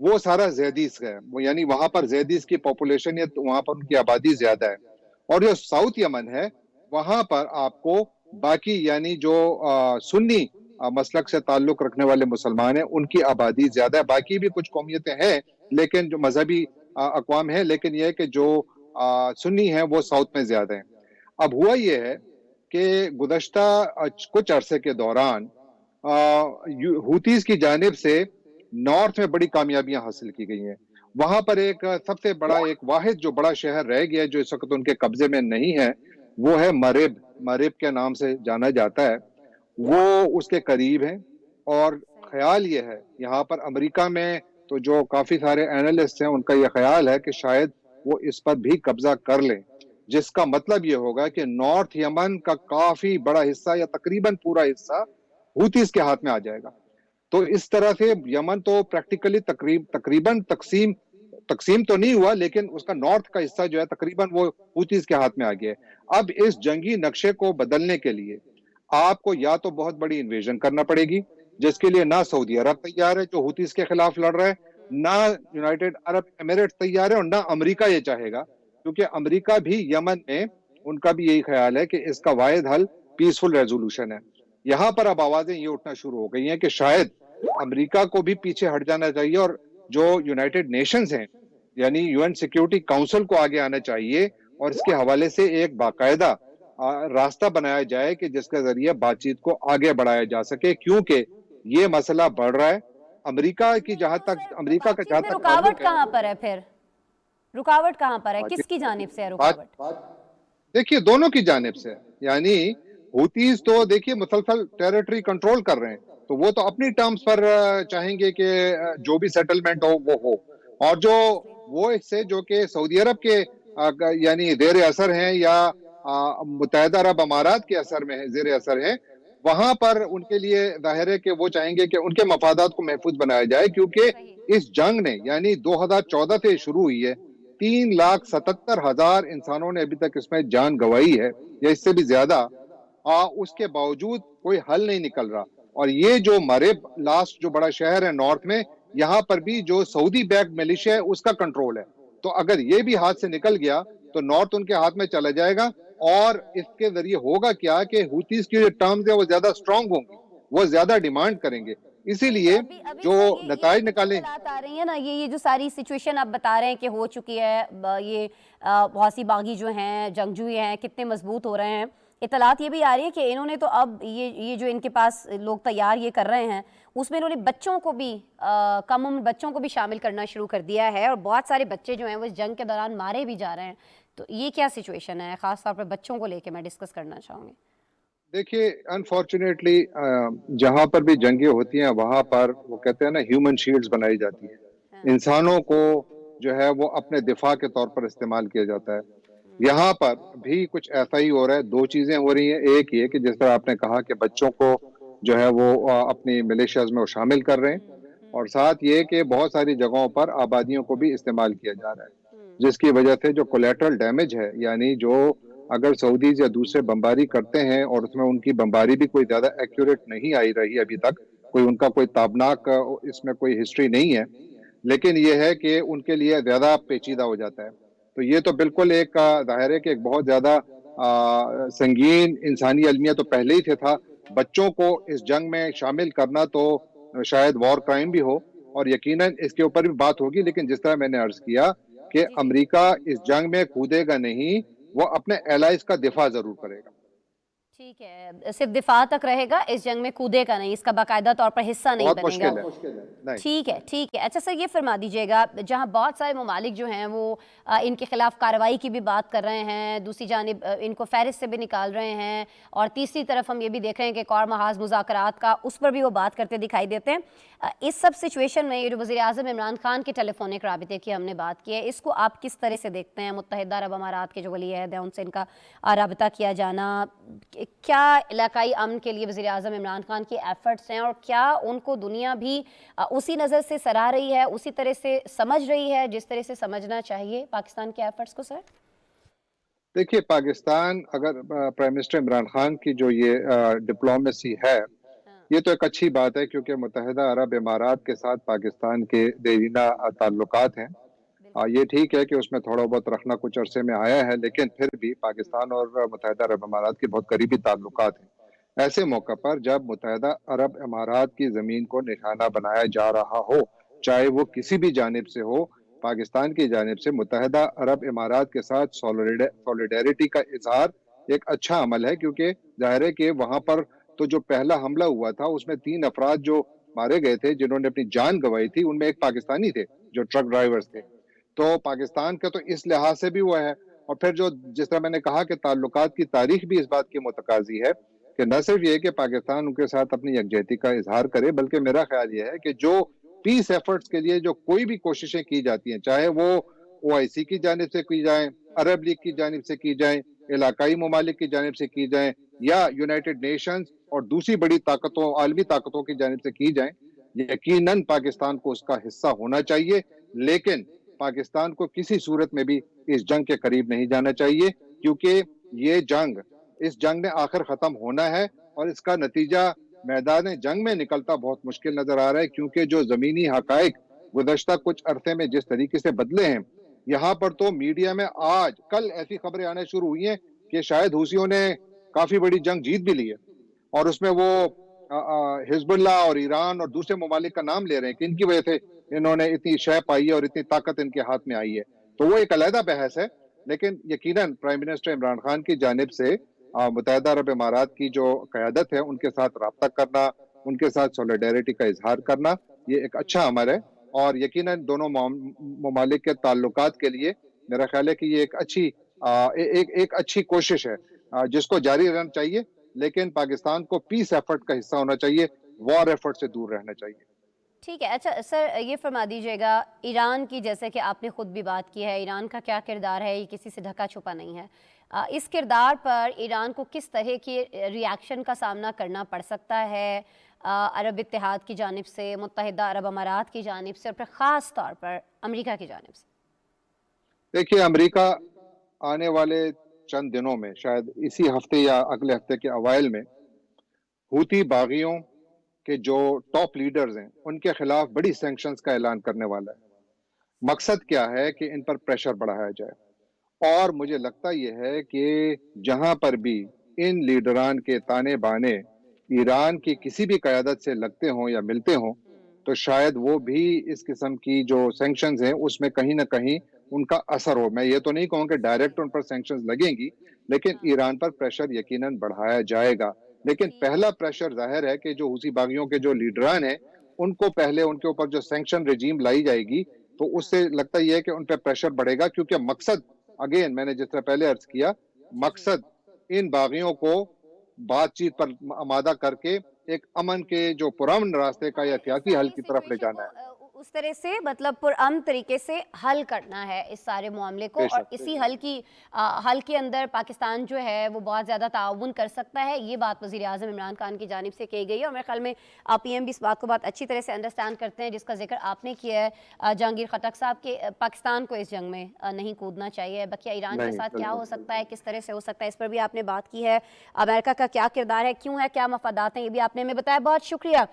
وہ سارا زیدیز کا ہے، وہ یعنی وہاں پر زیدیز کی پاپولیشن یا وہاں پر ان کی آبادی زیادہ ہے. اور جو ساؤتھ یمن ہے وہاں پر آپ کو باقی یعنی جو سنی مسلک سے تعلق رکھنے والے مسلمان ہیں ان کی آبادی زیادہ ہے. باقی بھی کچھ قومیتیں ہیں لیکن جو مذہبی اقوام ہیں، لیکن یہ ہے کہ جو سنی ہیں وہ ساؤتھ میں زیادہ ہیں. اب ہوا یہ ہے کہ گزشتہ کچھ عرصے کے دوران ہوتیز کی جانب سے نارتھ میں بڑی کامیابیاں حاصل کی گئی ہیں. وہاں پر ایک سب سے بڑا ایک واحد جو بڑا شہر رہ گیا جو اس وقت ان کے قبضے میں نہیں ہے وہ ہے مریب کے نام سے جانا جاتا ہے. وہ اس کے قریب ہیں اور خیال یہ ہے یہاں پر امریکہ میں تو جو کافی سارے اینالسٹ ہیں ان کا یہ خیال ہے کہ شاید وہ اس پر بھی قبضہ کر لیں، جس کا مطلب یہ ہوگا کہ نارتھ یمن کا کافی بڑا حصہ یا تقریباً پورا حصہ ہوتیز کے ہاتھ میں آ جائے گا. تو اس طرح سے یمن تو پریکٹیکلی تقریباً تقسیم تو نہیں ہوا لیکن اس کا نارتھ کا حصہ جو ہے تقریباً وہ ہوتیز کے ہاتھ میں آ گیا ہے. اب اس جنگی نقشے کو بدلنے کے لیے آپ کو یا تو بہت بڑی انویژن کرنا پڑے گی، جس کے لیے نہ سعودی عرب تیار ہے جو ہوتیز کے خلاف لڑ رہا ہے، نہ یونائٹڈ عرب ایمریٹس تیار ہے، اور نہ امریکہ یہ چاہے گا، کیونکہ امریکہ بھی یمن میں ان کا بھی یہی خیال ہے کہ اس کا واحد حل پیسفل ریزولوشن ہے. یہاں پر اب آوازیں یہ اٹھنا شروع ہو گئی ہیں کہ شاید امریکہ کو بھی پیچھے ہٹ جانا چاہیے اور جو یونائٹڈ نیشنز ہیں یعنی یو این سیکیورٹی کاؤنسل کو آگے آنا چاہیے اور اس کے حوالے سے ایک باقاعدہ راستہ بنایا جائے کہ جس کے ذریعے بات چیت کو آگے بڑھایا جا سکے، کیونکہ یہ مسئلہ بڑھ رہا ہے. امریکہ کی جہاں تک امریکہ کا جہاں تک رکاوٹ تعلق ہے، کہاں پر ہے پھر؟ رکاوٹ کہاں پر ہے؟ کس کی جانب سے ہے رکاوٹ؟ دیکھیے دونوں کی جانب سے، یعنی ہوتیز تو دیکھیے مسلسل ٹیریٹری کنٹرول کر رہے ہیں تو وہ تو اپنی ٹرمز پر چاہیں گے کہ جو بھی سیٹلمنٹ ہو، اور جو وہ اس سے جو کہ سعودی عرب کے یعنی زیر اثر ہیں یا متحدہ عرب امارات کے اثر میں زیر اثر ہیں، وہاں پر ان کے لیے ظاہر ہے کہ وہ چاہیں گے کہ ان کے مفادات کو محفوظ بنایا جائے، کیونکہ اس جنگ نے یعنی 2014 سے شروع ہوئی ہے، 3,77,000 انسانوں نے ابھی تک اس میں جان گنوائی ہے یا اس سے بھی زیادہ. اس کے باوجود کوئی حل نہیں نکل رہا. اور یہ جو مریب لاسٹ جو بڑا شہر ہے نارتھ میں، یہاں پر بھی جو سعودی بیک ملیشیا ہے اس کا کنٹرول ہے. تو اگر یہ بھی ہاتھ سے نکل گیا تو نارتھ ان کے ہاتھ میں چلا جائے گا، اور اس کے ذریعے ہوگا کیا کہ ہوتیز کی جو ٹرمز ہیں وہ زیادہ سٹرونگ ہوں گی، وہ زیادہ ڈیمانڈ کریں گے. اسی لیے جو نتائج نکالیں آ رہی ہیں نا، یہ جو ساری سچویشن آپ بتا رہے ہیں کہ ہو چکی ہے، یہ حوثی باغی جو ہیں جنگجوئی ہیں کتنے مضبوط ہو رہے ہیں، اطلاعات یہ بھی آ رہی ہے کہ انہوں نے تو اب یہ جو ان کے پاس لوگ تیار یہ کر رہے ہیں اس میں انہوں نے بچوں کو بھی کم عمر بچوں کو بھی شامل کرنا شروع کر دیا ہے، اور بہت سارے بچے جو ہیں وہ اس جنگ کے دوران مارے بھی جا رہے ہیں. تو یہ کیا سچویشن ہے؟ خاص طور پر بچوں کو لے کے میں ڈسکس کرنا چاہوں گی. دیکھیے انفارچونیٹلی جہاں پر بھی جنگیں ہوتی ہیں وہاں پر وہ کہتے ہیں نا ہیومن شیلڈز بنائی جاتی ہیں، انسانوں کو جو ہے وہ اپنے دفاع کے طور پر استعمال کیا جاتا ہے. یہاں پر بھی کچھ ایسا ہی ہو رہا ہے. دو چیزیں ہو رہی ہیں، ایک یہ کہ جس طرح آپ نے کہا کہ بچوں کو جو ہے وہ اپنی ملیشیاز میں وہ شامل کر رہے ہیں، اور ساتھ یہ کہ بہت ساری جگہوں پر آبادیوں کو بھی استعمال کیا جا رہا ہے، جس کی وجہ سے جو کولیٹرل ڈیمیج ہے، یعنی جو اگر سعودیز یا دوسرے بمباری کرتے ہیں اور اس میں ان کی بمباری بھی کوئی زیادہ ایکوریٹ نہیں آئی رہی ابھی تک، کوئی ان کا کوئی تابناک اس میں کوئی ہسٹری نہیں ہے، لیکن یہ ہے کہ ان کے لیے زیادہ پیچیدہ ہو جاتا ہے. تو یہ تو بالکل ایک ظاہر ہے کہ ایک بہت زیادہ سنگین انسانی المیہ تو پہلے ہی تھا. بچوں کو اس جنگ میں شامل کرنا تو شاید وار کرائم بھی ہو، اور یقیناً اس کے اوپر بھی بات ہوگی، لیکن جس طرح میں نے عرض کیا کہ امریکہ اس جنگ میں کودے گا نہیں، وہ اپنے الائز کا دفاع ضرور کرے گا. ٹھیک ہے، صرف دفاع تک رہے گا، اس جنگ میں کودے کا نہیں، اس کا باقاعدہ طور پر حصہ نہیں بہت بنے گا. مشکل ہے. ٹھیک ہے ٹھیک ہے. اچھا سر یہ فرما دیجیے گا، جہاں بہت سارے ممالک جو ہیں وہ ان کے خلاف کارروائی کی بھی بات کر رہے ہیں، دوسری جانب ان کو فہرست سے بھی نکال رہے ہیں، اور تیسری طرف ہم یہ بھی دیکھ رہے ہیں کہ ایک اور محاذ مذاکرات کا اس پر بھی وہ بات کرتے دکھائی دیتے ہیں. اس سب سچویشن میں یہ جو وزیر اعظم عمران خان کے ٹیلی فونک رابطے کی ہم نے بات کی ہے، اس کو آپ کس طرح سے دیکھتے ہیں؟ متحدہ عرب امارات کے جو ولی عہد ہیں ان سے ان کا رابطہ کیا جانا کیا علاقائی امن کے لیے وزیر اعظم عمران خان کی ایفرٹس ہیں، اور کیا ان کو دنیا بھی اسی نظر سے سراہ رہی ہے، اسی طرح سے سمجھ رہی ہے جس طرح سے سمجھنا چاہیے پاکستان کے ایفرٹس کو؟ سر دیکھیے پاکستان اگر پرائم منسٹر عمران خان کی جو یہ ڈپلومیسی ہے یہ تو ایک اچھی بات ہے کیونکہ متحدہ عرب امارات کے ساتھ پاکستان کے دیرینہ تعلقات ہیں. یہ ٹھیک ہے کہ اس میں تھوڑا بہت رکھنا کچھ عرصے میں آیا ہے، لیکن پھر بھی پاکستان اور متحدہ عرب امارات کے بہت قریبی تعلقات ہیں. ایسے موقع پر جب متحدہ عرب امارات کی زمین کو نشانہ بنایا جا رہا ہو، چاہے وہ کسی بھی جانب سے ہو، پاکستان کی جانب سے متحدہ عرب امارات کے ساتھ سولیڈیرٹی کا اظہار ایک اچھا عمل ہے، کیونکہ ظاہر ہے کہ وہاں پر تو جو پہلا حملہ ہوا تھا اس میں 3 افراد جو مارے گئے تھے، جنہوں نے اپنی جان گنوائی تھی، ان میں ایک پاکستانی تھے جو ٹرک ڈرائیورز تھے. تو پاکستان کا تو اس لحاظ سے بھی ہوا ہے. اور پھر جو جس طرح میں نے کہا کہ تعلقات کی تاریخ بھی اس بات کی متقاضی ہے کہ نہ صرف یہ کہ پاکستان ان کے ساتھ اپنی یکجہتی کا اظہار کرے، بلکہ میرا خیال یہ ہے کہ جو پیس ایفرٹس کے لیے جو کوئی بھی کوششیں کی جاتی ہیں، چاہے وہ OIC کی جانب سے کی جائیں، عرب لیگ کی جانب سے کی جائیں، علاقائی ممالک کی جانب سے کی جائیں، یا یونائٹڈ نیشنز اور دوسری بڑی طاقتوں، عالمی طاقتوں کی جانب سے کی جائیں، یقیناً پاکستان کو اس کا حصہ ہونا چاہیے. لیکن پاکستان کو کسی صورت میں بھی اس جنگ کے قریب نہیں جانا چاہیے، کیونکہ یہ جنگ، اس جنگ نے آخر ختم ہونا ہے، اور اس کا نتیجہ میدان جنگ میں نکلتا بہت مشکل نظر آ رہا ہے، کیونکہ جو زمینی حقائق گزشتہ کچھ عرصے میں جس طریقے سے بدلے ہیں، یہاں پر تو میڈیا میں آج کل ایسی خبریں آنے شروع ہوئی ہیں کہ شاید حوثیوں نے کافی بڑی جنگ جیت بھی لی ہے، اور اس میں وہ حزب اللہ اور ایران اور دوسرے ممالک کا نام لے رہے ہیں کہ ان کی وجہ سے انہوں نے اتنی شے پائی ہے اور اتنی طاقت ان کے ہاتھ میں آئی ہے. تو وہ ایک علیحدہ بحث ہے، لیکن یقیناً پرائم منسٹر عمران خان کی جانب سے متحدہ عرب امارات کی جو قیادت ہے ان کے ساتھ رابطہ کرنا، ان کے ساتھ سولیڈیرٹی کا اظہار کرنا، یہ ایک اچھا عمل ہے. اور یقیناً دونوں ممالک کے تعلقات کے لیے میرا خیال ہے کہ یہ ایک اچھی کوشش ہے جس کو جاری رہنا چاہیے، لیکن پاکستان کو پیس ایفرٹ کا حصہ ہونا چاہیے، وار ایفرٹ سے دور رہنا چاہیے. ٹھیک ہے. اچھا سر، یہ فرما دیجیے گا، ایران کی جیسے کہ آپ نے خود بھی بات کی ہے، ایران کا کیا کردار ہے، یہ کسی سے ڈھکا چھپا نہیں ہے. اس کردار پر ایران کو کس طرح کی ری ایکشن کا سامنا کرنا پڑ سکتا ہے عرب اتحاد کی جانب سے، متحدہ عرب امارات کی جانب سے، اور پھر خاص طور پر امریکہ کی جانب سے؟ دیکھیے، امریکہ آنے والے چند دنوں میں، شاید اسی ہفتے یا اگلے ہفتے کے اوائل میں، ہوتی باغیوں کے جو ٹاپ لیڈرز ہیں ان کے خلاف بڑی سینکشنز کا اعلان کرنے والا ہے. مقصد کیا ہے کہ ان پر پریشر بڑھایا جائے، اور مجھے لگتا یہ ہے کہ جہاں پر بھی ان لیڈران کے تانے بانے ایران کی کسی بھی قیادت سے لگتے ہوں یا ملتے ہوں، تو شاید وہ بھی اس قسم کی جو سینکشنز ہیں اس میں کہیں نہ کہیں ان کا اثر ہو. میں یہ تو نہیں کہوں کہ ڈائریکٹ ان پر سینکشنز لگیں گی، لیکن ایران پر پریشر یقیناً بڑھایا جائے گا. لیکن پہلا پریشر ظاہر ہے کہ جو حوثی باغیوں کے جو لیڈران ہیں ان کو پہلے ان کے اوپر جو سینکشن رجیم لائی جائے گی، تو اس سے لگتا یہ ہے کہ ان پہ پریشر بڑھے گا، کیونکہ مقصد، اگین میں نے جس طرح پہلے عرض کیا، مقصد ان باغیوں کو بات چیت پر آمادہ کر کے ایک امن کے جو پرامن راستے کا یا احتیاطی حل کی طرف لے جانا ہے. اس طرح سے مطلب پرامن طریقے سے حل کرنا ہے اس سارے معاملے کو، اور اسی حل کے اندر پاکستان جو ہے وہ بہت زیادہ تعاون کر سکتا ہے. یہ بات وزیر اعظم عمران خان کی جانب سے کہی گئی ہے، اور میرے خیال میں پی ایم بھی اس بات کو بہت اچھی طرح سے انڈرسٹینڈ کرتے ہیں، جس کا ذکر آپ نے کیا ہے جہانگیر خٹک صاحب، کہ پاکستان کو اس جنگ میں نہیں کودنا چاہیے. بقیہ ایران کے ساتھ کیا ہو سکتا ہے، کس طرح سے ہو سکتا ہے، اس پر بھی آپ نے بات کی ہے. امریکہ کا کیا کردار ہے، کیوں ہے، کیا مفادات ہیں، یہ بھی آپ نے ہمیں بتایا. بہت شکریہ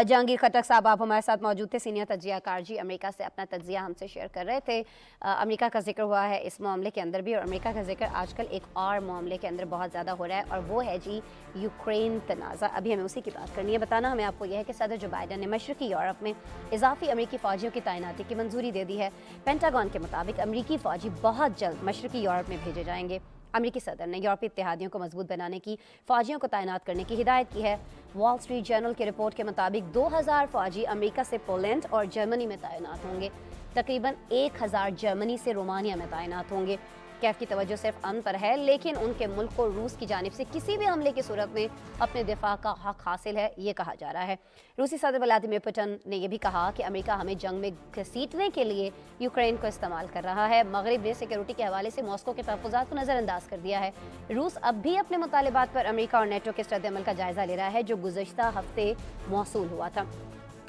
جہانگیر خٹک صاحب، آپ ہمارے ساتھ موجود تھے، سینئر تجزیہ کار جی، امریکہ سے اپنا تجزیہ ہم سے شیئر کر رہے تھے. امریکہ کا ذکر ہوا ہے اس معاملے کے اندر بھی، اور امریکہ کا ذکر آج کل ایک اور معاملے کے اندر بہت زیادہ ہو رہا ہے، اور وہ ہے جی یوکرین تنازع. ابھی ہمیں اسی کی بات کرنی ہے. بتانا ہمیں آپ کو یہ ہے کہ صدر جو بائیڈن نے مشرقی یورپ میں اضافی امریکی فوجیوں کی تعیناتی کی منظوری دے دی ہے. پینٹاگون کے مطابق امریکی فوجی بہت جلد مشرقی یورپ میں بھیجے جائیں گے. امریکی صدر نے یورپی اتحادیوں کو مضبوط بنانے کی فوجیوں کو تعینات کرنے کی ہدایت کی ہے. وال اسٹریٹ جرنل کی رپورٹ کے مطابق 2000 فوجی امریکہ سے پولینڈ اور جرمنی میں تعینات ہوں گے. تقریباً 1000 جرمنی سے رومانیہ میں تعینات ہوں گے. کیف کی توجہ صرف امن پر ہے، لیکن ان کے ملک کو روس کی جانب سے کسی بھی حملے کی صورت میں اپنے دفاع کا حق حاصل ہے، یہ کہا جا رہا ہے. روسی صدر ولادیمیر پوٹن نے یہ بھی کہا کہ امریکہ ہمیں جنگ میں گھسیٹنے کے لیے یوکرین کو استعمال کر رہا ہے. مغرب نے سیکیورٹی کے حوالے سے ماسکو کے تحفظات کو نظر انداز کر دیا ہے. روس اب بھی اپنے مطالبات پر امریکہ اور نیٹو کے رد عمل کا جائزہ لے رہا ہے جو گزشتہ ہفتے موصول ہوا تھا.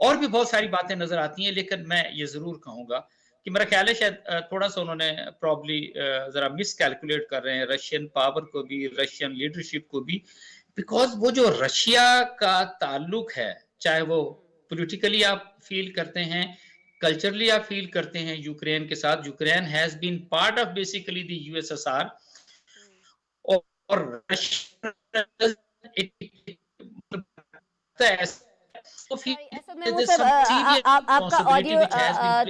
اور بھی بہت ساری باتیں نظر آتی ہیں، لیکن میں یہ ضرور کہوں گا کہ میرا خیال ہے شاید تھوڑا سا انہوں نے پرابلی ذرا مس کیلکولیٹ کر رہے ہیں رشین پاور کو بھی، رشین لیڈرشپ کو بھی، بیکاز وہ جو رشیا کا تعلق ہے، چاہے وہ پولیٹیکلی آپ فیل کرتے ہیں، کلچرلی آپ فیل کرتے ہیں یوکرین کے ساتھ، Ukraine has been part of basically the U S S R, اور اسد محمود صاحب آپ کا آڈیو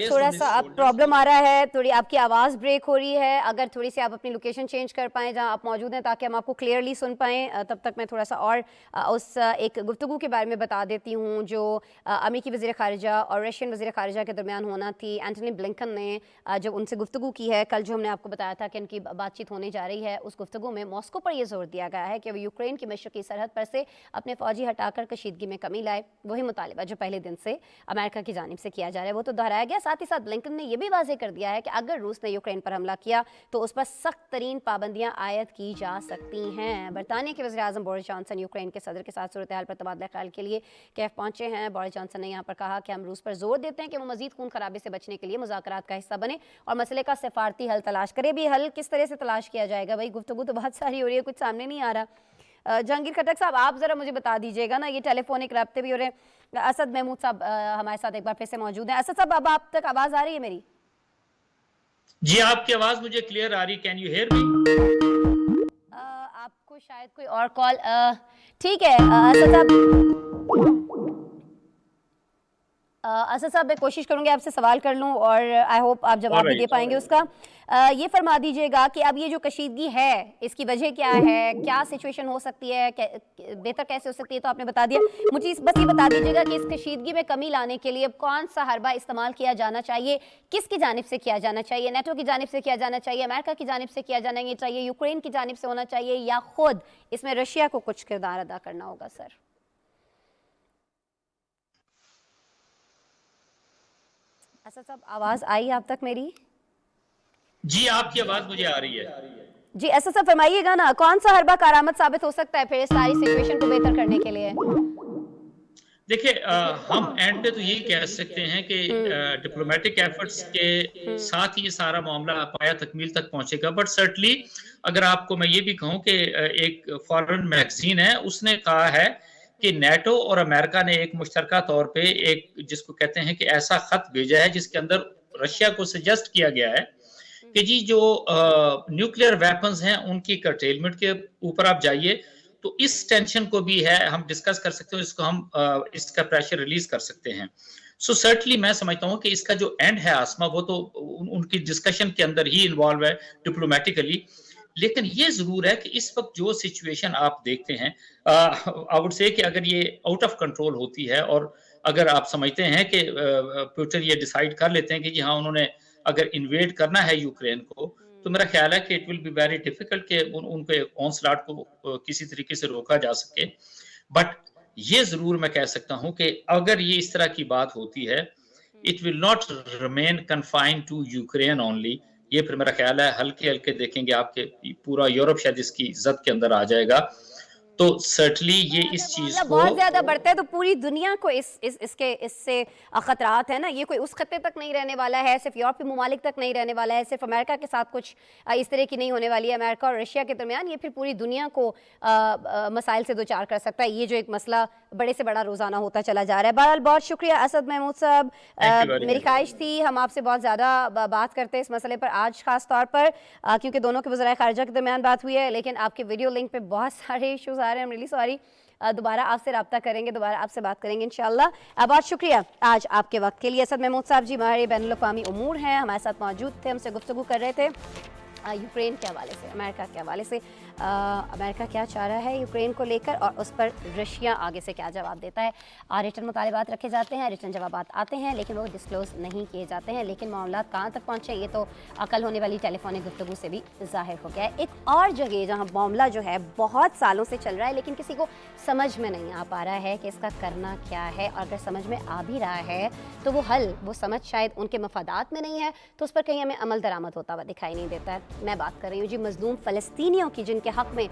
تھوڑا سا پرابلم آ رہا ہے، تھوڑی آپ کی آواز بریک ہو رہی ہے، اگر تھوڑی سی آپ اپنی لوکیشن چینج کر پائیں جہاں آپ موجود ہیں تاکہ ہم آپ کو کلیئرلی سن پائیں، تب تک میں تھوڑا سا اور اس ایک گفتگو کے بارے میں بتا دیتی ہوں جو امریکی وزیر خارجہ اور رشین وزیر خارجہ کے درمیان ہونا تھی۔ اینٹونی بلنکن نے جب ان سے گفتگو کی ہے کل، جو ہم نے آپ کو بتایا تھا کہ ان کی بات چیت ہونے جا رہی ہے، اس گفتگو میں ماسکو پر یہ زور دیا گیا ہے کہ وہ یوکرین کی مشرقی سرحد پر سے اپنے فوجی ہٹا کر کشیدگی میں کمی لائے، وہی مطالبہ جو پہلے دن سے امریکہ کی جانب سے کیا جا رہا ہے وہ تو دہرایا گیا۔ ساتھ ہی ساتھ بلنکن نے یہ بھی واضح کر دیا ہے کہ اگر روس نے یوکرین پر حملہ کیا تو اس پر سخت ترین پابندیاں عائد کی جا سکتی ہیں۔ برطانیہ کے وزیر اعظم بورس جانسن یوکرین کے صدر کے ساتھ صورتحال پر تبادلہ خیال کے لیے کیف پہنچے ہیں۔ بورس جانسن نے یہاں پر کہا کہ ہم روس پر زور دیتے ہیں کہ وہ مزید خون خرابے سے بچنے کے لیے مذاکرات کا حصہ بنے اور مسئلے کا سفارتی حل تلاش کرے۔ بھی حل کس طرح سے تلاش کیا جائے گا؟ بھائی گفتگو تو بہت ساری ہو رہی ہے، کچھ سامنے نہیں آ رہا۔ جہانگیر کھٹک صاحب آپ ذرا مجھے بتا دیجیے گا نا، یہ ٹیلی فونک رابطے بھی ہو رہے ہیں۔ اسد محمود صاحب ہمارے ساتھ ایک بار پھر سے موجود ہیں۔ اسد صاحب اب آپ تک آواز آ رہی ہے میری؟ جی آپ کی آواز مجھے کلیئر آ رہی، کین یو ہیئر می؟ آپ کو شاید کوئی اور کال، ٹھیک ہے اسد صاحب، اسد صاحب میں کوشش کروں گی آپ سے سوال کر لوں اور آئی ہوپ آپ جواب بھی دے پائیں گے اس کا۔ یہ فرما دیجیے گا کہ اب یہ جو کشیدگی ہے اس کی وجہ کیا ہے، کیا سچویشن ہو سکتی ہے، بہتر کیسے ہو سکتی ہے، تو آپ نے بتا دیا، مجھے بس یہ بتا دیجیے گا کہ اس کشیدگی میں کمی لانے کے لیے کون سا حربہ استعمال کیا جانا چاہیے، کس کی جانب سے کیا جانا چاہیے؟ نیٹو کی جانب سے کیا جانا چاہیے، امریکہ کی جانب سے کیا جانا چاہیے، یوکرین کی جانب سے ہونا چاہیے، یا خود اس میں رشیا کو کچھ کردار ادا کرنا ہوگا؟ سر اسد صاحب آواز آئی آپ تک میری؟ جی آپ کی آواز مجھے آ رہی ہے۔ جی اسد صاحب فرمائیے گا نا، کون سا حربہ کارآمد ثابت ہو سکتا ہے پھر اس ساری سچویشن کو بہتر کرنے کے لیے؟ دیکھیں ہم اینڈ پہ تو یہی کہہ سکتے ہیں کہ ڈپلومیٹک ایفرٹس کے ساتھ یہ سارا معاملہ پایا تکمیل تک پہنچے گا، بٹ سرٹنلی اگر آپ کو میں یہ بھی کہوں کہ ایک فارن میگزین ہے، اس نے کہا ہے کہ نیٹو اور امریکہ نے ایک مشترکہ طور پہ ایک جس کو کہتے ہیں کہ ایسا خط بھیجا ہے جس کے اندر رشیا کو سجیسٹ کیا گیا ہے کہ جی جو نیوکلیئر ویپنز ہیں ان کی کرٹیلمنٹ کے اوپر آپ جائیے، تو اس ٹینشن کو بھی ہے ہم ڈسکس کر سکتے ہیں، اس کو ہم اس کا پریشر ریلیز کر سکتے ہیں۔ سو سرٹنلی میں سمجھتا ہوں کہ اس کا جو اینڈ ہے آسما، وہ تو ان کی ڈسکشن کے اندر ہی انوالو ہے ڈپلومیٹیکلی، لیکن یہ ضرور ہے کہ اس وقت جو سچویشن آپ دیکھتے ہیں، آئی وڈ سے کہ اگر یہ آؤٹ آف کنٹرول ہوتی ہے اور اگر آپ سمجھتے ہیں کہ پیوٹن یہ ڈیسائیڈ کر لیتے ہیں کہ جی ہاں انہوں نے اگر انویڈ کرنا ہے یوکرین کو، تو میرا خیال ہے کہ it will be very difficult کہ ان کے آنسلاٹ کو کسی طریقے سے روکا جا سکے۔ بٹ یہ ضرور میں کہہ سکتا ہوں کہ اگر یہ اس طرح کی بات ہوتی ہے، it will not remain confined to Ukraine only, یہ پھر میرا خیال ہے ہلکے ہلکے دیکھیں گے آپ کے پورا یورپ شاید اس کی زد کے اندر آ جائے گا۔ تو سرٹنلی یہ اس چیز کو بہت زیادہ بڑھتا ہے تو پوری دنیا کو اس سے خطرات ہیں نا، یہ کوئی اس خطے تک نہیں رہنے والا ہے، صرف یورپی ممالک تک نہیں رہنے والا ہے، صرف امریکہ کے ساتھ کچھ اس طرح کی نہیں ہونے والی ہے امریکہ اور رشیا کے درمیان، یہ پھر پوری دنیا کو مسائل سے دوچار کر سکتا ہے، یہ جو ایک مسئلہ بڑے سے بڑا روزانہ ہوتا چلا جا رہا ہے۔ بہرحال بہت شکریہ اسد محمود صاحب، میری خواہش تھی ہم آپ سے بہت زیادہ بات کرتے اس مسئلے پر آج خاص طور پر، کیونکہ دونوں کے وزرائے خارجہ کے درمیان بات ہوئی ہے، لیکن آپ کے ویڈیو لنک پہ بہت سارے ایشوز آ رہے ہیں، ریلی سوری، دوبارہ آپ سے رابطہ کریں گے، دوبارہ آپ سے بات کریں گے انشاءاللہ۔ بہت شکریہ آج آپ کے وقت کے لیے۔ اسد محمود صاحب جی ہمارے بین الاقوامی امور ہیں، ہمارے ساتھ موجود تھے، ہم سے گفتگو کر رہے تھے یوکرین کے حوالے سے، امریکہ کے حوالے سے، امریکہ کیا چاہ رہا ہے یوکرین کو لے کر اور اس پر رشیا آگے سے کیا جواب دیتا ہے۔ ریٹن مطالبات رکھے جاتے ہیں، ریٹن جوابات آتے ہیں، لیکن وہ ڈسکلوز نہیں کیے جاتے ہیں، لیکن معاملات کہاں تک پہنچے یہ تو کل ہونے والی ٹیلی فونک گفتگو سے بھی ظاہر ہو گیا ہے۔ ایک اور جگہ جہاں معاملہ جو ہے بہت سالوں سے چل رہا ہے لیکن کسی کو سمجھ میں نہیں آ پا رہا ہے کہ اس کا کرنا کیا ہے، اور اگر سمجھ میں آ بھی رہا ہے تو وہ حل، وہ سمجھ شاید ان کے مفادات میں نہیں ہے، تو اس پر کہیں ہمیں عمل درآمد ہوتا ہوا دکھائی نہیں دیتا ہے۔ میں بات کر رہی ہوں جی مظلوم فلسطینیوں کی، جن کے حق میں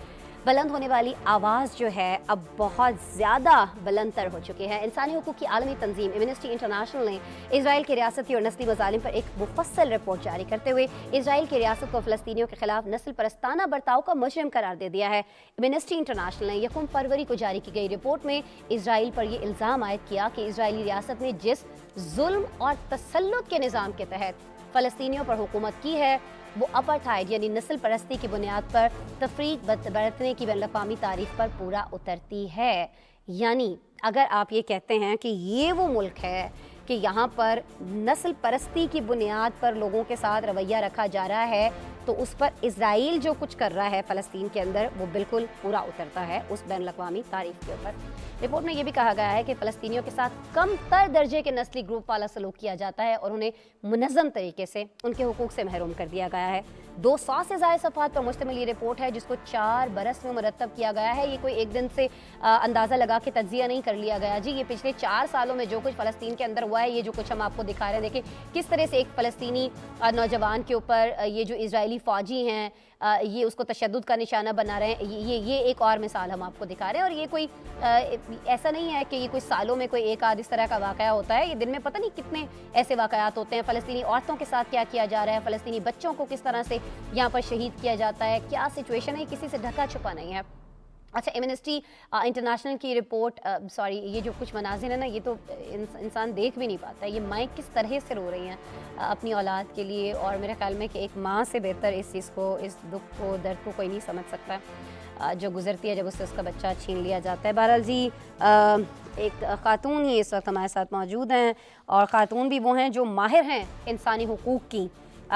بلند ہونے والی آواز جو ہے اب بہت زیادہ بلند تر ہو چکی ہے۔ انسانی حقوق کی عالمی تنظیم ایمنسٹی انٹرنیشنل نے اسرائیل کے ریاستی اور نسلی مظالم پر ایک مفصل رپورٹ جاری کرتے ہوئے اسرائیل کی ریاست کو فلسطینیوں کے خلاف نسل پرستانہ برتاؤ کا مجرم قرار دے دیا ہے۔ ایمنسٹی انٹرنیشنل نے 1 فروری کو جاری کی گئی رپورٹ میں اسرائیل پر یہ الزام عائد کیا کہ اسرائیلی ریاست نے جس ظلم اور تسلط کے نظام کے تحت فلسطینیوں پر حکومت کی ہے وہ اپارٹھائیڈ یعنی نسل پرستی کی بنیاد پر تفریق برتنے کی بین الاقوامی تعریف پر پورا اترتی ہے۔ یعنی اگر آپ یہ کہتے ہیں کہ یہ وہ ملک ہے کہ یہاں پر نسل پرستی کی بنیاد پر لوگوں کے ساتھ رویہ رکھا جا رہا ہے تو اس پر اسرائیل جو کچھ کر رہا ہے فلسطین کے اندر وہ بالکل پورا اترتا ہے اس بین الاقوامی تعریف کے اوپر۔ رپورٹ میں یہ بھی کہا گیا ہے کہ فلسطینیوں کے ساتھ کم تر درجے کے نسلی گروپ والا سلوک کیا جاتا ہے اور انہیں منظم طریقے سے ان کے حقوق سے محروم کر دیا گیا ہے۔ 200 سے زائد صفحات پر مشتمل یہ رپورٹ ہے جس کو 4 برس میں مرتب کیا گیا ہے۔ یہ کوئی ایک دن سے اندازہ لگا کے تجزیہ نہیں کر لیا گیا جی، یہ پچھلے 4 سالوں میں جو کچھ فلسطین کے اندر ہوا ہے، یہ جو کچھ ہم آپ کو دکھا رہے ہیں، دیکھیں کس طرح سے ایک فلسطینی نوجوان کے اوپر یہ جو اسرائیلی فوجی ہیں یہ اس کو تشدد کا نشانہ بنا رہے ہیں۔ یہ ایک اور مثال ہم آپ کو دکھا رہے ہیں، اور یہ کوئی ایسا نہیں ہے کہ یہ کوئی سالوں میں کوئی ایک آدھ اس طرح کا واقعہ ہوتا ہے، یہ دن میں پتہ نہیں کتنے ایسے واقعات ہوتے ہیں۔ فلسطینی عورتوں کے ساتھ کیا کیا جا رہا ہے، فلسطینی بچوں کو کس طرح سے یہاں پر شہید کیا جاتا ہے، کیا سچویشن ہے، کسی سے ڈھکا چھپا نہیں ہے۔ اچھا، ایمنسٹی انٹرنیشنل کی رپورٹ یہ جو کچھ مناظر ہیں نا، یہ تو انسان دیکھ بھی نہیں پاتا ہے۔ یہ مائیں کس طرح سے رو رہی ہیں اپنی اولاد کے لیے، اور میرے خیال میں کہ ایک ماں سے بہتر اس چیز کو، اس دکھ کو، درد کو کوئی نہیں سمجھ سکتا ہے جو گزرتی ہے جب اس سے اس کا بچہ چھین لیا جاتا ہے۔ بہرحال جی، ایک خاتون ہی اس وقت ہمارے ساتھ موجود ہیں، اور خاتون بھی وہ ہیں جو ماہر ہیں انسانی حقوق کی،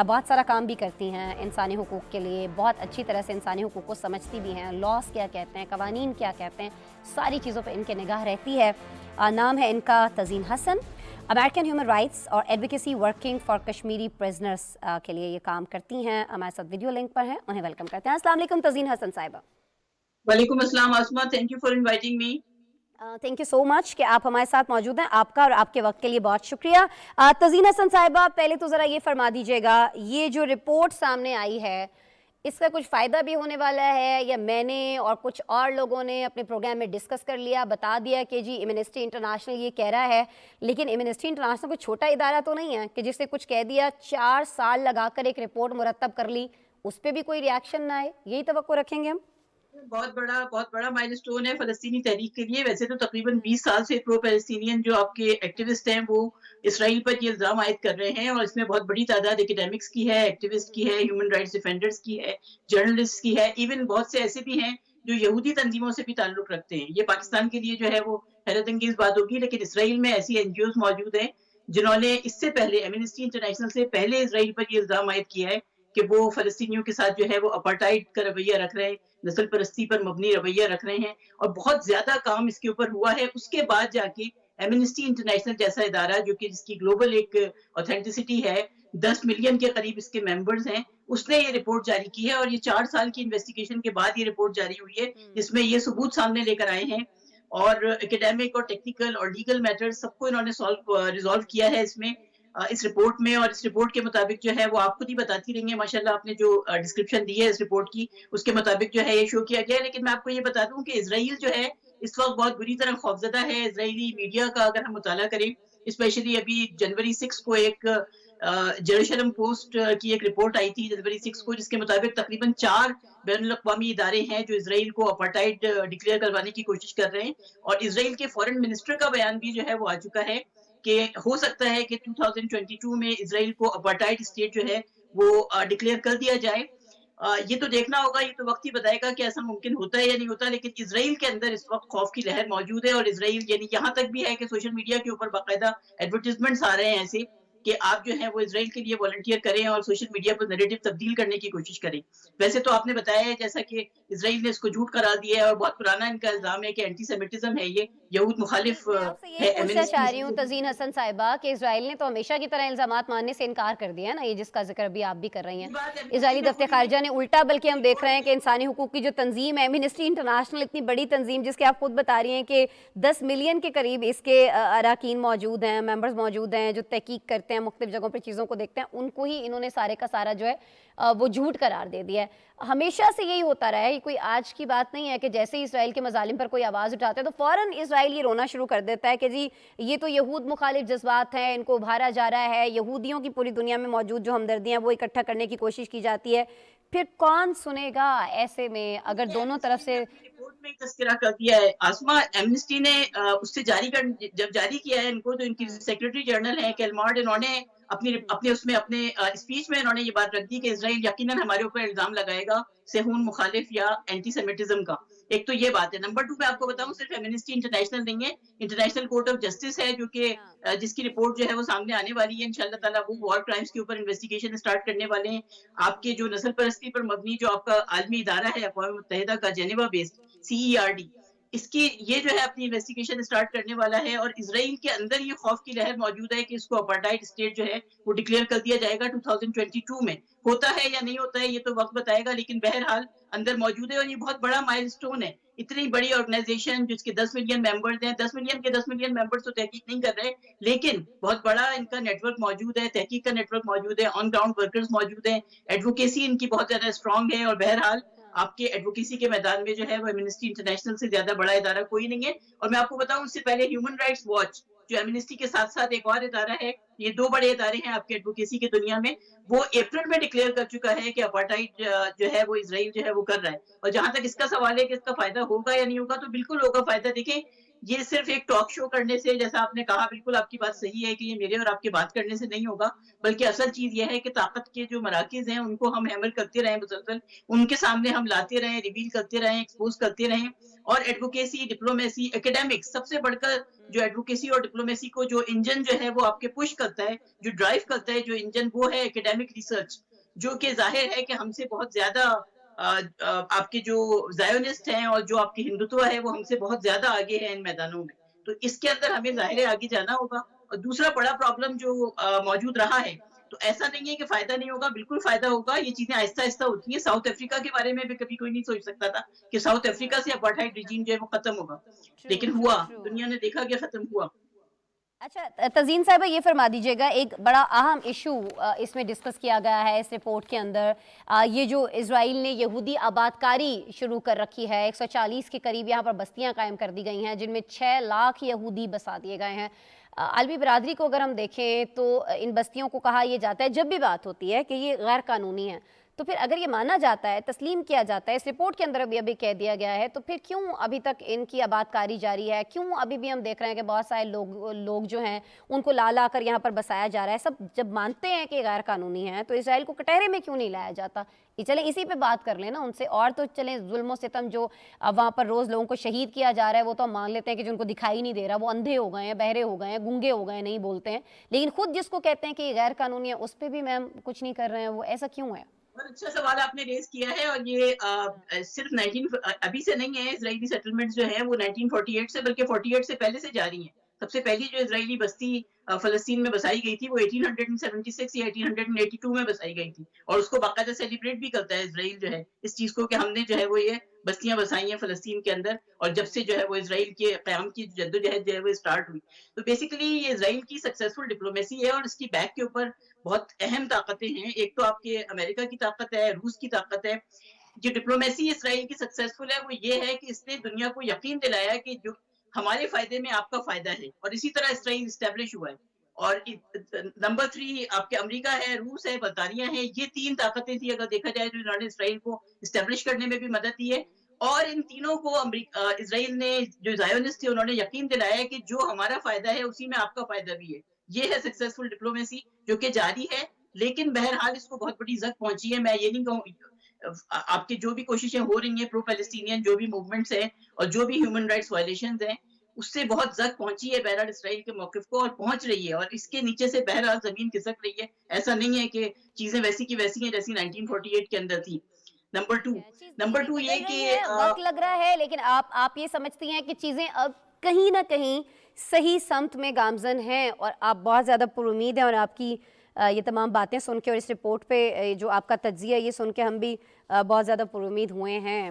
بہت سارا کام بھی کرتی ہیں انسانی حقوق کے لیے، بہت اچھی طرح سے انسانی حقوق کو سمجھتی بھی ہیں، لاس کیا کہتے ہیں، قوانین کیا کہتے ہیں، ساری چیزوں پہ ان کے نگاہ رہتی ہے۔ نام ہے ان کا تزین حسن، امریکن ہیومن رائٹس اور advocacy working for Kashmiri prisoners کے لیے یہ کام کرتی ہیں۔ ہمارے ساتھ ویڈیو لنک پر ہیں، انہیں ویلکم کرتے ہیں۔ السلام علیکم تزین حسن صاحبہ۔ وعلیکم السلام Asma, thank you for inviting me. Thank you so much کہ آپ ہمارے ساتھ موجود ہیں، آپ کا اور آپ کے وقت کے لیے بہت شکریہ۔ تزین حسن صاحبہ، پہلے تو ذرا یہ فرما دیجیے گا، یہ جو رپورٹ سامنے آئی ہے اس کا کچھ فائدہ بھی ہونے والا ہے، یا میں نے اور کچھ اور لوگوں نے اپنے پروگرام میں ڈسکس کر لیا، بتا دیا کہ جی ایمنسٹی انٹرنیشنل یہ کہہ رہا ہے، لیکن ایمنسٹی انٹرنیشنل کوئی چھوٹا ادارہ تو نہیں ہے کہ جس نے کچھ کہہ دیا، 4 سال لگا کر ایک رپورٹ مرتب کر لی، اس پہ بھی کوئی ریاکشن نہ آئے، یہی توقع رکھیں گے ہم؟ بہت بڑا مائل سٹون ہے فلسطینی تحریک کے لیے۔ ویسے تو تقریباً 20 سال سے پرو پیلسٹینین جو آپ کے ایکٹیوسٹ ہیں وہ اسرائیل پر یہ الزام عائد کر رہے ہیں، اور اس میں بہت بڑی تعداد اکیڈیمکس کی ہے، ایکٹیوسٹ کی ہے، ہیومن رائٹس ڈیفینڈرز کی ہے، جرنلسٹ کی ہے، ایون بہت سے ایسے بھی ہیں جو یہودی تنظیموں سے بھی تعلق رکھتے ہیں۔ یہ پاکستان کے لیے جو ہے وہ حیرت انگیز بات ہوگی، لیکن اسرائیل میں ایسی این جی اوز موجود ہیں جنہوں نے اس سے پہلے، ایمنسٹی انٹرنیشنل سے پہلے، اسرائیل پر یہ الزام عائد کیا ہے کہ وہ فلسطینیوں کے ساتھ جو ہے وہ اپارٹائڈ کا رویہ رکھ رہے ہیں، نسل پرستی پر مبنی رویہ رکھ رہے ہیں، اور بہت زیادہ کام اس کے اوپر ہوا ہے۔ اس کے بعد جا کے ایمنسٹی انٹرنیشنل جیسا ادارہ جو کہ جس کی گلوبل ایک اوتھینٹسٹی ہے، 10 ملین کے قریب اس کے ممبرز ہیں، اس نے یہ رپورٹ جاری کی ہے، اور یہ 4 سال کی انویسٹیگیشن کے بعد یہ رپورٹ جاری ہوئی ہے، جس میں یہ ثبوت سامنے لے کر آئے ہیں، اور اکیڈیمک اور ٹیکنیکل اور لیگل میٹرز سب کو انہوں نے ریزالو کیا ہے اس میں، اس رپورٹ میں۔ اور اس رپورٹ کے مطابق جو ہے وہ آپ خود ہی بتاتی رہی ہیں، ماشاءاللہ آپ نے جو ڈسکرپشن دی ہے اس رپورٹ کی، اس کے مطابق جو ہے یہ شو کیا گیا ہے۔ لیکن میں آپ کو یہ بتا دوں کہ اسرائیل جو ہے اس وقت بہت بری طرح خوفزدہ ہے۔ اسرائیلی میڈیا کا اگر ہم مطالعہ کریں، اسپیشلی ابھی جنوری 6 کو ایک جیروشلم پوسٹ کی ایک رپورٹ آئی تھی جنوری 6 کو، جس کے مطابق تقریباً 4 بین الاقوامی ادارے ہیں جو اسرائیل کو اپارٹائڈ ڈکلیئر کروانے کی کوشش کر رہے ہیں، اور اسرائیل کے فورن منسٹر کا بیان بھی جو ہے وہ آ چکا ہے کہ ہو سکتا ہے کہ 2022 میں اسرائیل کو اپارٹائڈ اسٹیٹ جو ہے وہ ڈکلیئر کر دیا جائے۔ یہ تو دیکھنا ہوگا، یہ تو وقت ہی بتائے گا کہ ایسا ممکن ہوتا ہے یا نہیں ہوتا، لیکن اسرائیل کے اندر اس وقت خوف کی لہر موجود ہے، اور اسرائیل یعنی یہاں تک بھی ہے کہ سوشل میڈیا کے اوپر باقاعدہ ایڈورٹیزمنٹس آ رہے ہیں ایسے کہ آپ جو ہیں وہ اسرائیل کے لیے والنٹیئر کریں اور سوشل میڈیا پر نیریٹو تبدیل کرنے کی کوشش کریں۔ ویسے تو آپ نے بتایا ہے جیسا کہ اسرائیل نے اس کو جھوٹ قرار دیا ہے، اور بہت پرانا ان کا الزام ہے کہ اینٹی سیمیٹزم ہے، یہ یہود مخالف میں آپ سے یہ پوچھنا چاہ رہی ہوں تزین حسن صاحبہ کہ اسرائیل نے تو ہمیشہ کی طرح الزامات ماننے سے انکار کر دیا ہے نا، یہ جس کا ذکر بھی آپ بھی کر رہی ہیں۔ اسرائیلی دفتر خارجہ نے الٹا، بلکہ ہم دیکھ رہے ہیں کہ انسانی حقوق کی جو تنظیم ہے ایمنسٹی انٹرنیشنل، اتنی بڑی تنظیم جس کے آپ خود بتا رہی ہیں کہ 10 ملین کے قریب اس کے اراکین موجود ہیں، ممبرز موجود ہیں جو تحقیق کرتے دیکھتے ہیں, مختلف جگہوں پر چیزوں کو دیکھتے ہیں, ان کو ہی انہوں نے سارے کا سارا جو ہے وہ جھوٹ قرار دے دیا ہے. ہمیشہ سے یہی ہوتا رہا ہے, یہ کوئی آج کی بات نہیں ہے کہ جیسے ہی اسرائیل کے مظالم پر کوئی آواز اٹھاتے ہیں تو فوراً اسرائیل یہ رونا شروع کر دیتا ہے کہ جی یہ تو یہود مخالف جذبات ہیں, ان کو ابھارا جا رہا ہے, یہودیوں کی پوری دنیا میں موجود جو ہمدردیاں وہ اکٹھا کرنے کی کوشش کی جاتی ہے. پھر کون سنے گا ایسے میں اگر دونوں طرف سے. رپورٹ میں تذکرہ کر دیا ہے آسما, ایمنسٹی نے اس سے جب جاری کیا ہے ان کو, تو ان کی سیکرٹری جنرل ہیں کیلمارڈ, انہوں نے اپنے اسپیچ میں انہوں نے یہ بات رکھ دی کہ اسرائیل یقیناً ہمارے اوپر الزام لگائے گا صہیون مخالف یا اینٹی سیمیٹزم کا. ایک تو یہ بات ہے. نمبر 2 میں آپ کو بتاؤں, صرف ایمنسٹی انٹرنیشنل نہیں ہے, انٹرنیشنل کورٹ آف جسٹس ہے جو کہ جس کی رپورٹ جو ہے وہ سامنے آنے والی ہے انشاءاللہ تعالیٰ. وہ وار کرائمز کے اوپر انویسٹیگیشن اسٹارٹ کرنے والے ہیں. آپ کے جو نسل پرستی پر مبنی جو آپ کا عالمی ادارہ ہے اقوام متحدہ کا جنیوا بیسڈ CERD, اس کی یہ جو ہے اپنی انویسٹیگیشن اسٹارٹ کرنے والا ہے. اور اسرائیل کے اندر یہ خوف کی لہر موجود ہے کہ اس کو اپارٹائڈ اسٹیٹ جو ہے وہ ڈکلیئر کر دیا جائے گا 2022 میں. ہوتا ہے یا نہیں ہوتا ہے یہ تو وقت بتائے گا, لیکن بہرحال اندر موجود ہے. اور یہ بہت بڑا مائل سٹون ہے. اتنی بڑی آرگنائزیشن جس کے 10 ملین ممبرز ہیں, 10 ملین ممبرز تو تحقیق نہیں کر رہے, لیکن بہت بڑا ان کا نیٹ ورک موجود ہے, تحقیق کا نیٹ ورک موجود ہے, آن گراؤنڈ ورکرز موجود ہیں, ایڈوکیسی ان کی بہت زیادہ اسٹرانگ ہے. اور بہرحال آپ کے ایڈوکیسی کے میدان میں جو ہے وہ ایمنسٹی انٹرنیشنل سے زیادہ بڑا ادارہ کوئی نہیں ہے. اور میں آپ کو بتاؤں اس سے پہلے ہیومن رائٹس واچ جو ایمنسٹی کے ساتھ ساتھ ایک اور ادارہ ہے, یہ 2 بڑے ادارے ہیں آپ کے ایڈوکیسی کی دنیا میں, وہ اپریل میں ڈکلیئر کر چکا ہے کہ اپارٹائڈ جو ہے وہ اسرائیل جو ہے وہ کر رہا ہے. اور جہاں تک اس کا سوال ہے کہ اس کا فائدہ ہوگا یا نہیں ہوگا, تو بالکل ہوگا فائدہ. دیکھیں یہ صرف ایک ٹاک شو کرنے سے, جیسا آپ نے کہا, بالکل آپ کی بات صحیح ہے کہ یہ میرے اور آپ کے بات کرنے سے نہیں ہوگا, بلکہ اصل چیز یہ ہے کہ طاقت کے جو مراکز ہیں ان کو ہم ہیمر کرتے رہیں مسلسل, ان کے سامنے ہم لاتے رہیں, ریویل کرتے رہیں, ایکسپوز کرتے رہیں. اور ایڈوکیسی, ڈپلومیسی, اکیڈیمکس, سب سے بڑھ کر جو ایڈوکیسی اور ڈپلومیسی کو جو انجن جو ہے وہ آپ کے پش کرتا ہے, جو ڈرائیو کرتا ہے, جو انجن وہ ہے اکیڈیمک ریسرچ, جو کہ ظاہر ہے کہ ہم سے بہت زیادہ آپ کے جو زائونسٹ ہیں اور جو آپ کی ہندوتو ہے وہ ہم سے بہت زیادہ آگے ہیں ان میدانوں میں. تو اس کے اندر ہمیں ظاہر ہے آگے جانا ہوگا. اور دوسرا بڑا پرابلم جو موجود رہا ہے, تو ایسا نہیں ہے کہ فائدہ نہیں ہوگا, بالکل فائدہ ہوگا. یہ چیزیں آہستہ آہستہ ہوتی ہیں. ساؤتھ افریقہ کے بارے میں بھی کبھی کوئی نہیں سوچ سکتا تھا کہ ساؤتھ افریقہ سے اپارٹائڈ ریجیم جو ہے وہ ختم ہوگا, لیکن ہوا, دنیا نے دیکھا کہ ختم ہوا. اچھا تزین صاحبہ یہ فرما دیجیے گا, ایک بڑا اہم ایشو اس میں ڈسکس کیا گیا ہے اس رپورٹ کے اندر, یہ جو اسرائیل نے یہودی آباد کاری شروع کر رکھی ہے, 140 کے قریب یہاں پر بستیاں قائم کر دی گئی ہیں جن میں 6 لاکھ یہودی بسا دیے گئے ہیں. عالمی برادری کو اگر ہم دیکھیں تو ان بستیوں کو کہا یہ جاتا ہے جب بھی بات ہوتی ہے کہ یہ غیر قانونی ہے, تو پھر اگر یہ مانا جاتا ہے, تسلیم کیا جاتا ہے, اس رپورٹ کے اندر ابھی کہہ دیا گیا ہے, تو پھر کیوں ابھی تک ان کی آباد کاری جاری ہے؟ کیوں ابھی بھی ہم دیکھ رہے ہیں کہ بہت سارے لوگ جو ہیں ان کو لا کر یہاں پر بسایا جا رہا ہے؟ سب جب مانتے ہیں کہ غیر قانونی ہے تو اسرائیل کو کٹہرے میں کیوں نہیں لایا جاتا؟ یہ چلیں اسی پہ بات کر لیں نا ان سے. اور تو چلیں ظلم و ستم جو وہاں پر روز لوگوں کو شہید کیا جا رہا ہے وہ تو ہم مان لیتے ہیں کہ جن کو دکھائی نہیں دے رہا, وہ اندھے ہو گئے ہیں, بہرے ہو گئے ہیں, گونگے ہو گئے ہیں, نہیں بولتے ہیں, لیکن خود جس کو کہتے ہیں کہ یہ غیر قانونی ہے اس پہ بھی میم کچھ نہیں کر رہے ہیں, وہ ایسا کیوں ہے؟ بہت اچھا سوال آپ نے ریز کیا ہے. اور یہ صرف ابھی سے نہیں ہے, اسرائیلی سیٹلمنٹ جو ہے وہ 1948 سے, بلکہ 48 سے پہلے سے جاری ہیں. سب سے پہلی جو اسرائیلی بستی فلسطین میں بسائی گئی تھی وہ 1876 یا 1882 میں بسائی گئی تھی, اور اس کو باقاعدہ سیلیبریٹ بھی کرتا ہے اسرائیل جو ہے اس چیز کو کہ ہم نے جو ہے وہ یہ بستیاں بسائی ہیں فلسطین کے اندر, اور جب سے جو ہے وہ اسرائیل کے قیام کی جدوجہد جو ہے وہ اسٹارٹ ہوئی. تو بیسیکلی یہ اسرائیل کی سکسیسفل ڈپلومیسی ہے, اور اس کی بیک کے اوپر بہت اہم طاقتیں ہیں. ایک تو آپ کے امریکہ کی طاقت ہے, روس کی طاقت ہے. جو ڈپلومیسی اسرائیل کی سکسیسفل ہے وہ یہ ہے کہ اس نے دنیا کو یقین دلایا کہ جو ہمارے فائدے میں آپ کا فائدہ ہے, اور اسی طرح اسرائیل اسٹیبلش ہوا ہے. اور نمبر 3 آپ کے امریکہ ہے, روس ہے, برطانیہ ہے. یہ 3 طاقتیں تھی اگر دیکھا جائے جو انہوں نے اسرائیل کو اسٹیبلش کرنے میں بھی مدد دی ہے. اور ان تینوں کو اسرائیل نے جو زائونسٹ تھے انہوں نے یقین دلایا کہ جو ہمارا فائدہ ہے اسی میں آپ کا فائدہ بھی ہے. یہ ہے سکسیسفل ڈپلومیسی جو کہ جاری ہے, لیکن بہرحال اس کو بہت بڑی زد پہنچی ہے. میں یہ نہیں کہوں, آپ کی جو بھی کوششیں ہو رہی ہیں, پرو پیلسٹینین جو بھی موومنٹس ہیں اور جو بھی ہیومن رائٹس وائلیشنز ہیں, اس سے بہت زد پہنچی ہے بہرحال اسرائیل کے موقف کو, اور پہنچ رہی ہے. اور اس کے نیچے سے بہرحال زمین کھسک رہی ہے. ایسا نہیں ہے کہ چیزیں ویسی کی ویسی ہیں جیسی 1948 کے اندر تھی. نمبر 2 یہ کہ وقت لگ رہا ہے, لیکن آپ یہ سمجھتی ہیں کہ چیزیں اب کہیں نہ کہیں صحیح سمت میں گامزن ہیں, اور آپ بہت زیادہ پر امید ہیں, اور آپ کی یہ تمام باتیں سن کے اور اس رپورٹ پہ جو آپ کا تجزیہ یہ سن کے ہم بھی بہت زیادہ پر امید ہوئے ہیں.